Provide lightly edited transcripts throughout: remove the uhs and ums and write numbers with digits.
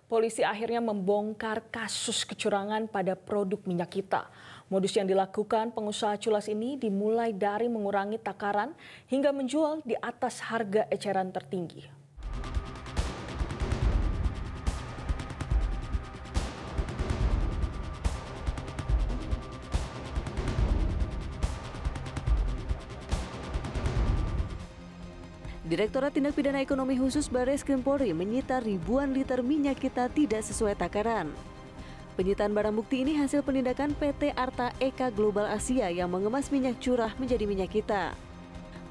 Polisi akhirnya membongkar kasus kecurangan pada produk minyak kita. Modus yang dilakukan pengusaha culas ini dimulai dari mengurangi takaran hingga menjual di atas harga eceran tertinggi. Direktorat Tindak Pidana Ekonomi Khusus Barreskrim Polri menyita ribuan liter minyak kita tidak sesuai takaran. Penyitaan barang bukti ini hasil penindakan PT Arta Eka Global Asia yang mengemas minyak curah menjadi minyak kita.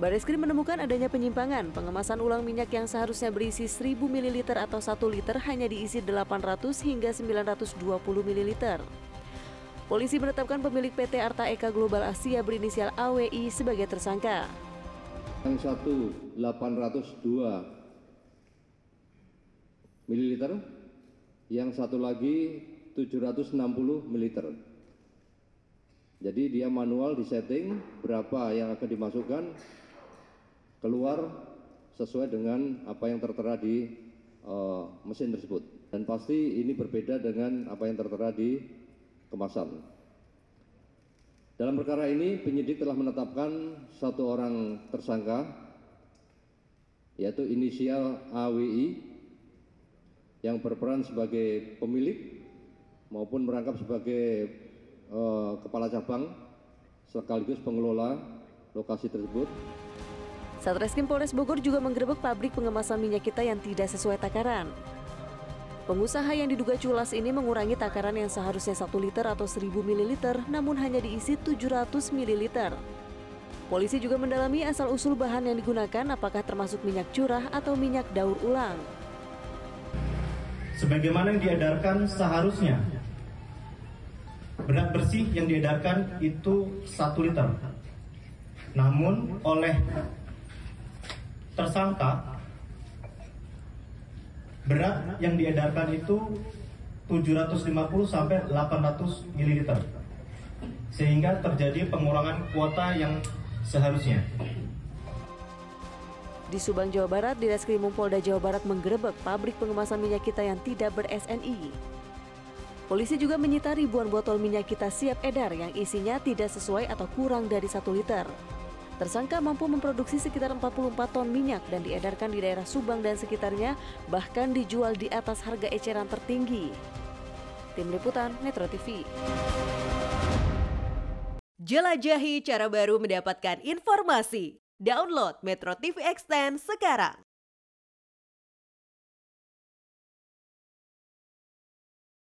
Barreskrim menemukan adanya penyimpangan pengemasan ulang minyak yang seharusnya berisi 1000 ml atau 1 liter hanya diisi 800 hingga 920 ml. Polisi menetapkan pemilik PT Arta Eka Global Asia berinisial AWI sebagai tersangka. Yang satu 802 ml, yang satu lagi 760 ml. Jadi dia manual disetting berapa yang akan dimasukkan, keluar sesuai dengan apa yang tertera di mesin tersebut. Dan pasti ini berbeda dengan apa yang tertera di kemasan. Dalam perkara ini, penyidik telah menetapkan satu orang tersangka, yaitu inisial AWI, yang berperan sebagai pemilik maupun merangkap sebagai kepala cabang sekaligus pengelola lokasi tersebut. Satreskrim Polres Bogor juga menggerebek pabrik pengemasan minyak kita yang tidak sesuai takaran. Pengusaha yang diduga culas ini mengurangi takaran yang seharusnya 1 liter atau 1000 ml namun hanya diisi 700 ml. Polisi juga mendalami asal-usul bahan yang digunakan apakah termasuk minyak curah atau minyak daur ulang. Sebagaimana yang diedarkan seharusnya, berat bersih yang diedarkan itu 1 liter. Namun oleh tersangka, berat yang diedarkan itu 750 sampai 800 ml. Sehingga terjadi pengurangan kuota yang seharusnya. Di Subang, Jawa Barat, Direskrimum Polda Jawa Barat menggerebek pabrik pengemasan minyak kita yang tidak ber-SNI. Polisi juga menyita ribuan botol minyak kita siap edar yang isinya tidak sesuai atau kurang dari 1 liter. Tersangka mampu memproduksi sekitar 44 ton minyak dan diedarkan di daerah Subang dan sekitarnya, bahkan dijual di atas harga eceran tertinggi. Tim Liputan Metro TV. Jelajahi cara baru mendapatkan informasi. Download Metro TV Extend sekarang.